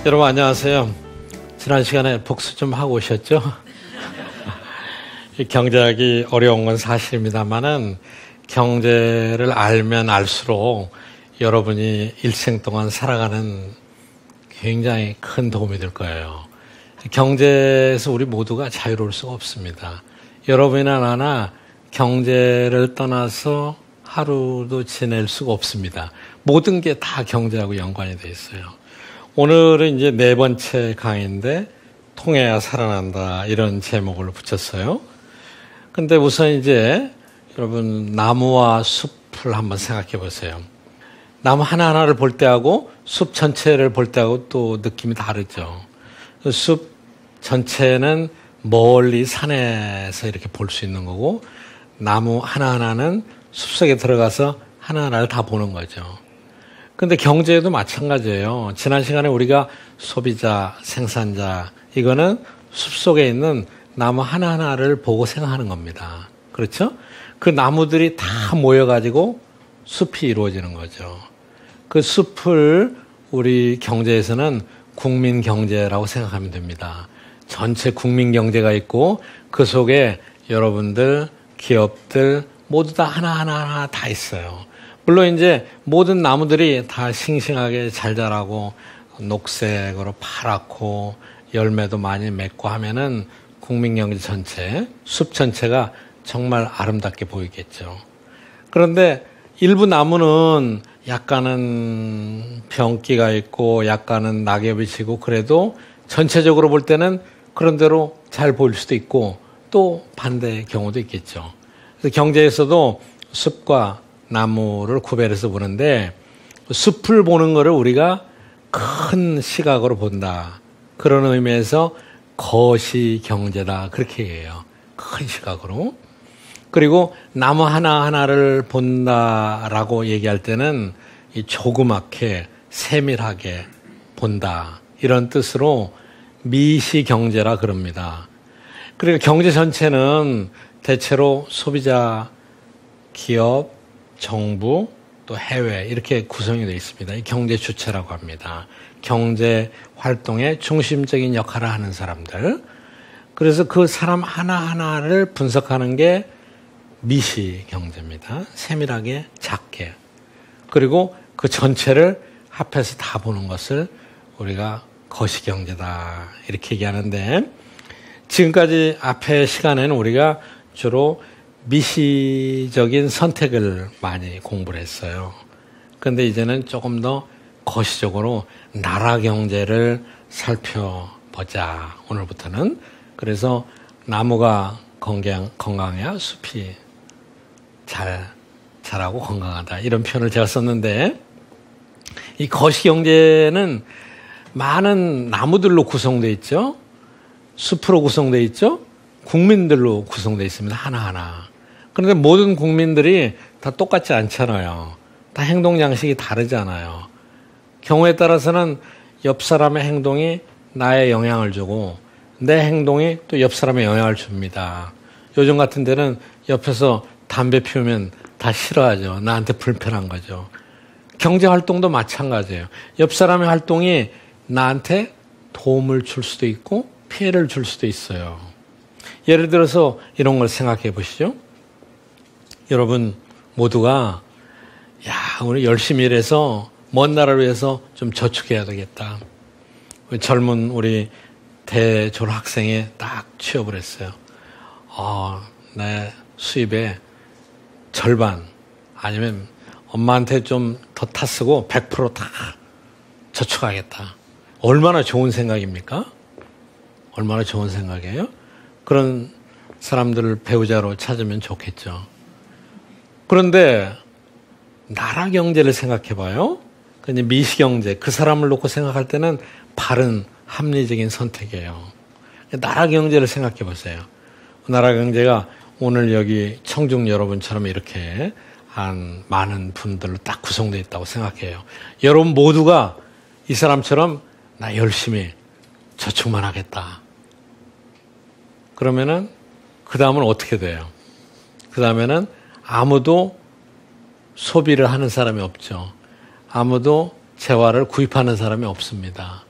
여러분 안녕하세요. 지난 시간에 복수 좀 하고 오셨죠? 경제학이 어려운 건 사실입니다만은 경제를 알면 알수록 여러분이 일생 동안 살아가는 굉장히 큰 도움이 될 거예요. 경제에서 우리 모두가 자유로울 수가 없습니다. 여러분이나 나나 경제를 떠나서 하루도 지낼 수가 없습니다. 모든 게 다 경제하고 연관이 돼 있어요. 오늘은 이제 4번째 강의인데 통해야 살아난다 이런 제목을 붙였어요. 근데 우선 이제 여러분 나무와 숲을 한번 생각해 보세요. 나무 하나하나를 볼 때하고 숲 전체를 볼 때하고 또 느낌이 다르죠. 숲 전체는 멀리 산에서 이렇게 볼 수 있는 거고 나무 하나하나는 숲속에 들어가서 하나하나를 다 보는 거죠. 근데 경제에도 마찬가지예요. 지난 시간에 우리가 소비자, 생산자 이거는 숲속에 있는 나무 하나하나를 보고 생각하는 겁니다. 그렇죠? 그 나무들이 다 모여가지고 숲이 이루어지는 거죠. 그 숲을 우리 경제에서는 국민경제라고 생각하면 됩니다. 전체 국민경제가 있고 그 속에 여러분들, 기업들 모두 다 하나하나 다 있어요. 물론 이제 모든 나무들이 다 싱싱하게 잘 자라고 녹색으로 파랗고 열매도 많이 맺고 하면은 국민경제 전체, 숲 전체가 정말 아름답게 보이겠죠. 그런데 일부 나무는 약간은 병기가 있고 약간은 낙엽이 지고 그래도 전체적으로 볼 때는 그런 대로 잘 보일 수도 있고 또 반대의 경우도 있겠죠. 그래서 경제에서도 숲과 나무를 구별해서 보는데 숲을 보는 거를 우리가 큰 시각으로 본다. 그런 의미에서 거시경제다. 그렇게 얘기해요. 큰 시각으로. 그리고 나무 하나하나를 본다라고 얘기할 때는 이 조그맣게 세밀하게 본다. 이런 뜻으로 미시경제라 그럽니다. 그리고 경제 전체는 대체로 소비자, 기업, 정부, 또 해외 이렇게 구성이 되어 있습니다. 이 경제 주체라고 합니다. 경제 활동의 중심적인 역할을 하는 사람들. 그래서 그 사람 하나하나를 분석하는 게 미시 경제입니다. 세밀하게 작게. 그리고 그 전체를 합해서 다 보는 것을 우리가 거시 경제다 이렇게 얘기하는데 지금까지 앞의 시간에는 우리가 주로 미시적인 선택을 많이 공부를 했어요. 그런데 이제는 조금 더 거시적으로 나라 경제를 살펴보자. 오늘부터는. 그래서 나무가 건강해야 숲이 자라고 건강하다. 이런 표현을 제가 썼는데 이 거시경제는 많은 나무들로 구성되어 있죠. 숲으로 구성되어 있죠. 국민들로 구성되어 있습니다. 하나하나. 그런데 모든 국민들이 다 똑같지 않잖아요. 다 행동 양식이 다르잖아요. 경우에 따라서는 옆 사람의 행동이 나에 영향을 주고 내 행동이 또 옆 사람에 영향을 줍니다. 요즘 같은 데는 옆에서 담배 피우면 다 싫어하죠. 나한테 불편한 거죠. 경제활동도 마찬가지예요. 옆 사람의 활동이 나한테 도움을 줄 수도 있고 피해를 줄 수도 있어요. 예를 들어서 이런 걸 생각해 보시죠. 여러분 모두가 오늘 열심히 일해서 먼 나라를 위해서 좀 저축해야 되겠다. 젊은 우리 대졸학생이 딱 취업을 했어요. 내 수입의 절반 아니면 엄마한테 좀 더 타쓰고 100% 다 저축하겠다. 얼마나 좋은 생각입니까? 얼마나 좋은 생각이에요? 그런 사람들을 배우자로 찾으면 좋겠죠. 그런데 나라 경제를 생각해 봐요. 미시경제, 그 사람을 놓고 생각할 때는 바른 합리적인 선택이에요. 나라 경제를 생각해 보세요. 나라 경제가 오늘 여기 청중 여러분처럼 이렇게 한 많은 분들로 딱 구성되어 있다고 생각해요. 여러분 모두가 이 사람처럼 나 열심히 저축만 하겠다. 그러면은 그 다음은 어떻게 돼요? 그 다음에는 아무도 소비를 하는 사람이 없죠. 아무도 재화를 구입하는 사람이 없습니다.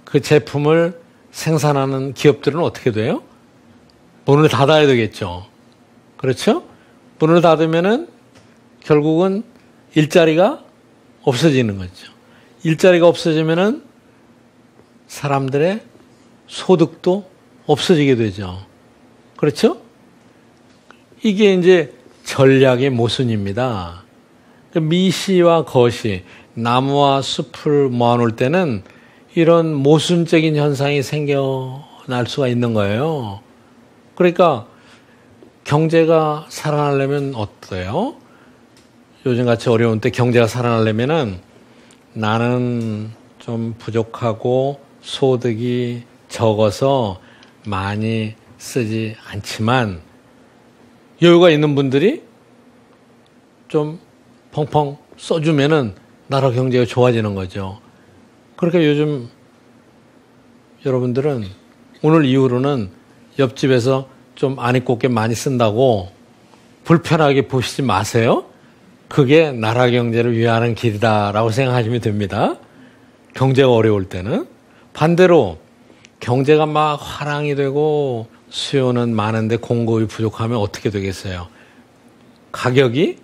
그 제품을 생산하는 기업들은 어떻게 돼요? 문을 닫아야 되겠죠. 그렇죠? 문을 닫으면은 결국은 일자리가 없어지는 거죠. 일자리가 없어지면은 사람들의 소득도 없어지게 되죠. 그렇죠? 이게 이제 전략의 모순입니다. 미시와 거시, 나무와 숲을 모아놓을 때는 이런 모순적인 현상이 생겨날 수가 있는 거예요. 그러니까 경제가 살아나려면 어때요? 요즘같이 어려운 때 경제가 살아나려면은 나는 좀 부족하고 소득이 적어서 많이 쓰지 않지만 여유가 있는 분들이 좀 펑펑 써주면은 나라 경제가 좋아지는 거죠. 그러니까 요즘 여러분들은 오늘 이후로는 옆집에서 좀 안 입고 게 많이 쓴다고 불편하게 보시지 마세요. 그게 나라 경제를 위하는 길이다라고 생각하시면 됩니다. 경제가 어려울 때는. 반대로 경제가 막 화랑이 되고 수요는 많은데 공급이 부족하면 어떻게 되겠어요? 가격이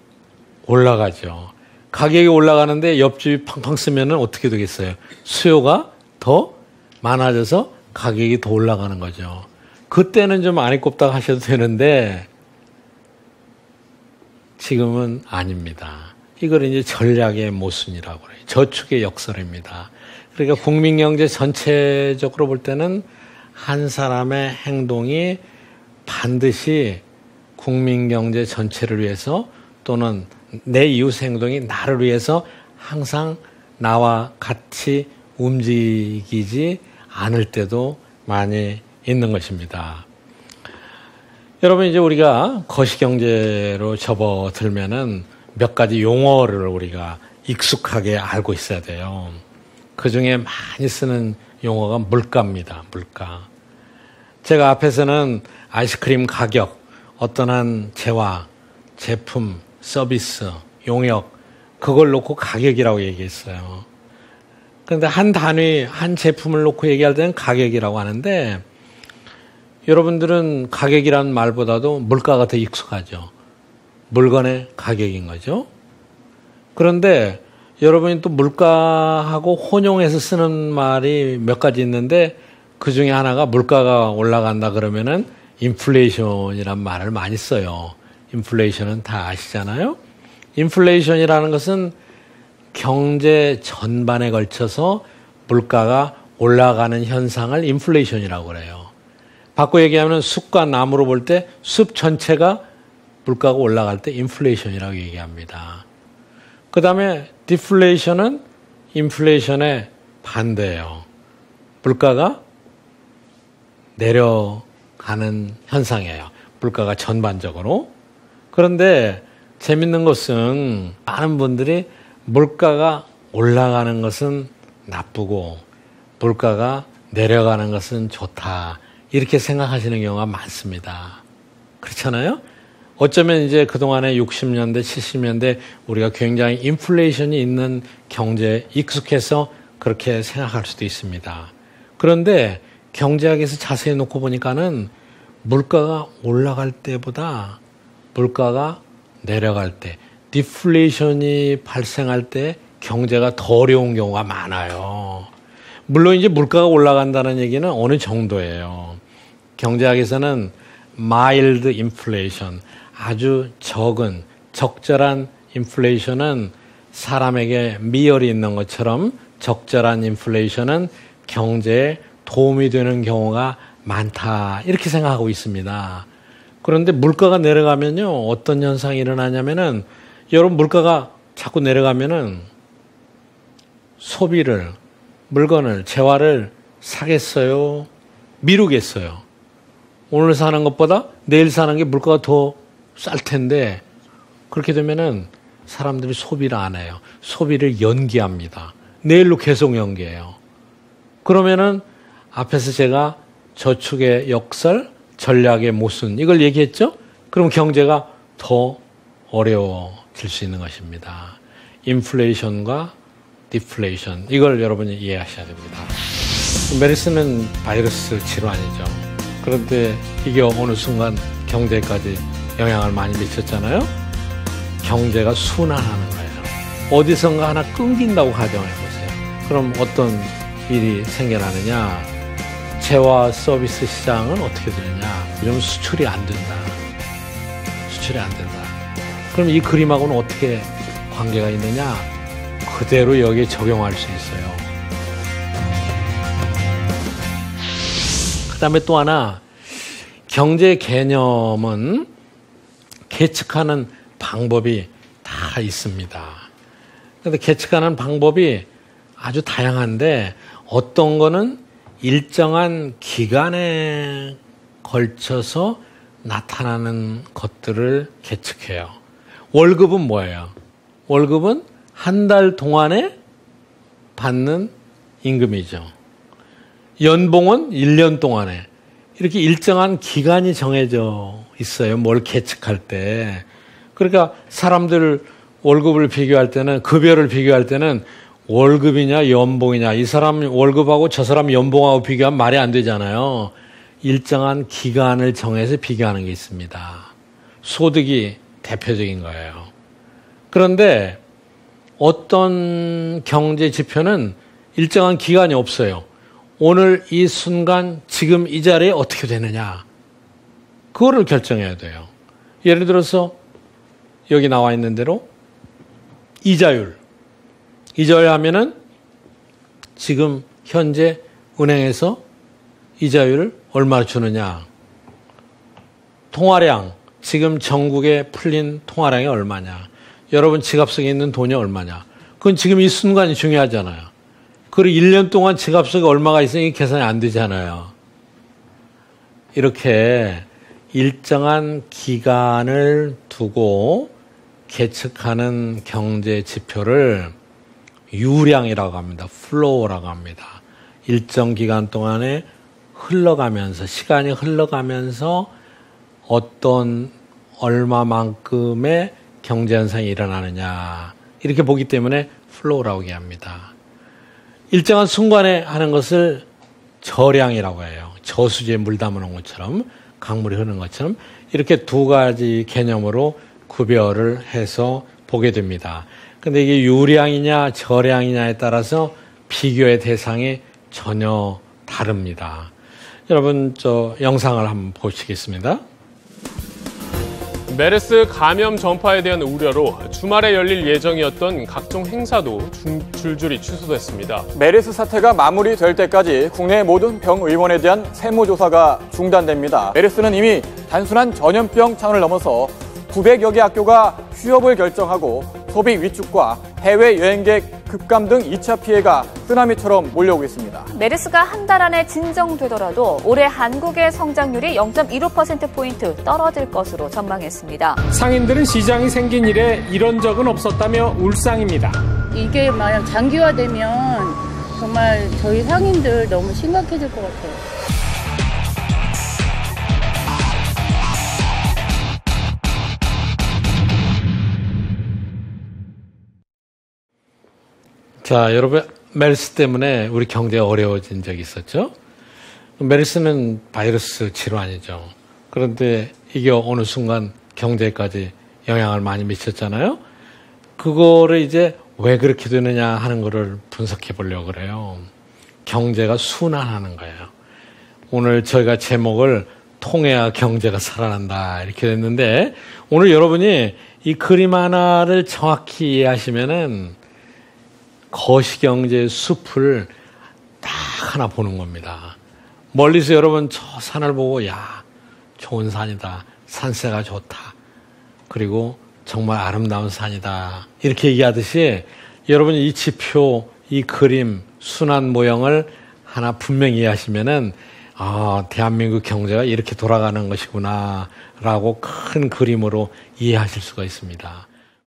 올라가죠. 가격이 올라가는데 옆집이 팡팡 쓰면 어떻게 되겠어요? 수요가 더 많아져서 가격이 더 올라가는 거죠. 그때는 좀 안 입곱다 하셔도 되는데 지금은 아닙니다. 이걸 이제 전략의 모순이라고 해요. 저축의 역설입니다. 그러니까 국민경제 전체적으로 볼 때는 한 사람의 행동이 반드시 국민경제 전체를 위해서 또는 내 이웃 행동이 나를 위해서 항상 나와 같이 움직이지 않을 때도 많이 있는 것입니다. 여러분, 이제 우리가 거시경제로 접어들면은 몇 가지 용어를 우리가 익숙하게 알고 있어야 돼요. 그 중에 많이 쓰는 용어가 물가입니다. 물가. 제가 앞에서는 아이스크림 가격, 어떤 한 재화, 제품, 서비스, 용역, 그걸 놓고 가격이라고 얘기했어요. 그런데 한 단위, 한 제품을 놓고 얘기할 때는 가격이라고 하는데 여러분들은 가격이라는 말보다도 물가가 더 익숙하죠. 물건의 가격인 거죠. 그런데 여러분이 또 물가하고 혼용해서 쓰는 말이 몇 가지 있는데 그 중에 하나가 물가가 올라간다 그러면은 인플레이션이란 말을 많이 써요. 인플레이션은 다 아시잖아요. 인플레이션이라는 것은 경제 전반에 걸쳐서 물가가 올라가는 현상을 인플레이션이라고 그래요. 바꿔 얘기하면 숲과 나무로 볼 때 숲 전체가 물가가 올라갈 때 인플레이션이라고 얘기합니다. 그 다음에 디플레이션은 인플레이션의 반대예요. 물가가 내려가는 현상이에요. 물가가 전반적으로. 그런데 재밌는 것은 많은 분들이 물가가 올라가는 것은 나쁘고 물가가 내려가는 것은 좋다. 이렇게 생각하시는 경우가 많습니다. 그렇잖아요? 어쩌면 이제 그동안에 60년대, 70년대 우리가 굉장히 인플레이션이 있는 경제에 익숙해서 그렇게 생각할 수도 있습니다. 그런데 경제학에서 자세히 놓고 보니까는 물가가 올라갈 때보다 물가가 내려갈 때, 디플레이션이 발생할 때 경제가 더 어려운 경우가 많아요. 물론 이제 물가가 올라간다는 얘기는 어느 정도예요. 경제학에서는 mild inflation, 아주 적은, 적절한 인플레이션은 사람에게 미열이 있는 것처럼 적절한 인플레이션은 경제에 도움이 되는 경우가 많다. 이렇게 생각하고 있습니다. 그런데 물가가 내려가면요, 어떤 현상이 일어나냐면은, 여러분 물가가 자꾸 내려가면은 소비를, 물건을, 재화를 사겠어요? 미루겠어요? 오늘 사는 것보다 내일 사는 게 물가가 더 쌀 텐데, 그렇게 되면은 사람들이 소비를 안 해요. 소비를 연기합니다. 내일로 계속 연기해요. 그러면은 앞에서 제가 저축의 역설, 전략의 모순, 이걸 얘기했죠? 그럼 경제가 더 어려워질 수 있는 것입니다. 인플레이션과 디플레이션. 이걸 여러분이 이해하셔야 됩니다. 메르스는 바이러스 질환이죠. 그런데 이게 어느 순간 경제까지 영향을 많이 미쳤잖아요. 경제가 순환하는 거예요. 어디선가 하나 끊긴다고 가정해 보세요. 그럼 어떤 일이 생겨나느냐? 재화 서비스 시장은 어떻게 되느냐? 이러면 수출이 안 된다. 수출이 안 된다. 그럼 이 그림하고는 어떻게 관계가 있느냐? 그대로 여기에 적용할 수 있어요. 그 다음에 또 하나, 경제 개념은 계측하는 방법이 다 있습니다. 그런데 계측하는 방법이 아주 다양한데 어떤 거는 일정한 기간에 걸쳐서 나타나는 것들을 계측해요. 월급은 뭐예요? 월급은 한 달 동안에 받는 임금이죠. 연봉은 1년 동안에. 이렇게 일정한 기간이 정해져 있어요. 뭘 계측할 때. 그러니까 사람들 월급을 비교할 때는, 급여를 비교할 때는 월급이냐 연봉이냐, 이 사람 월급하고 저 사람 연봉하고 비교하면 말이 안 되잖아요. 일정한 기간을 정해서 비교하는 게 있습니다. 소득이 대표적인 거예요. 그런데 어떤 경제 지표는 일정한 기간이 없어요. 오늘 이 순간 지금 이 자리에 어떻게 되느냐, 그거를 결정해야 돼요. 예를 들어서 여기 나와 있는 대로 이자율 하면은 지금 현재 은행에서 이자율을 얼마나 주느냐, 통화량, 지금 전국에 풀린 통화량이 얼마냐, 여러분 지갑 속에 있는 돈이 얼마냐, 그건 지금 이 순간이 중요하잖아요. 그리고 1년 동안 지갑 속에 얼마가 있으니 계산이 안 되잖아요. 이렇게 일정한 기간을 두고 계측하는 경제 지표를 유량이라고 합니다. 플로우라고 합니다. 일정 기간 동안에 흘러가면서, 시간이 흘러가면서 어떤 얼마만큼의 경제 현상이 일어나느냐, 이렇게 보기 때문에 플로우라고 얘기합니다. 일정한 순간에 하는 것을 저량이라고 해요. 저수지에 물 담아놓은 것처럼, 강물이 흐르는 것처럼, 이렇게 두 가지 개념으로 구별을 해서 보게 됩니다. 근데 이게 유량이냐 저량이냐에 따라서 비교의 대상이 전혀 다릅니다. 여러분, 저 영상을 한번 보시겠습니다. 메르스 감염 전파에 대한 우려로 주말에 열릴 예정이었던 각종 행사도 줄줄이 취소됐습니다. 메르스 사태가 마무리될 때까지 국내 모든 병의원에 대한 세무조사가 중단됩니다. 메르스는 이미 단순한 전염병 차원을 넘어서 900여 개 학교가 휴업을 결정하고 소비 위축과 해외여행객 급감 등 2차 피해가 쓰나미처럼 몰려오고 있습니다. 메르스가 한 달 안에 진정되더라도 올해 한국의 성장률이 0.15%포인트 떨어질 것으로 전망했습니다. 상인들은 시장이 생긴 이래 이런 적은 없었다며 울상입니다. 이게 만약 장기화되면 정말 저희 상인들 너무 심각해질 것 같아요. 자, 여러분, 메르스 때문에 우리 경제가 어려워진 적이 있었죠? 메르스는 바이러스 질환이죠. 그런데 이게 어느 순간 경제까지 영향을 많이 미쳤잖아요? 그거를 이제 왜 그렇게 되느냐 하는 거를 분석해 보려고 그래요. 경제가 순환하는 거예요. 오늘 저희가 제목을 통해야 경제가 살아난다 이렇게 됐는데, 오늘 여러분이 이 그림 하나를 정확히 이해하시면은 거시경제의 숲을 딱 하나 보는 겁니다. 멀리서 여러분 저 산을 보고, 야, 좋은 산이다, 산세가 좋다, 그리고 정말 아름다운 산이다, 이렇게 얘기하듯이 여러분이 이 지표, 이 그림, 순환 모형을 하나 분명히 이해하시면은, 대한민국 경제가 이렇게 돌아가는 것이구나 라고 큰 그림으로 이해하실 수가 있습니다.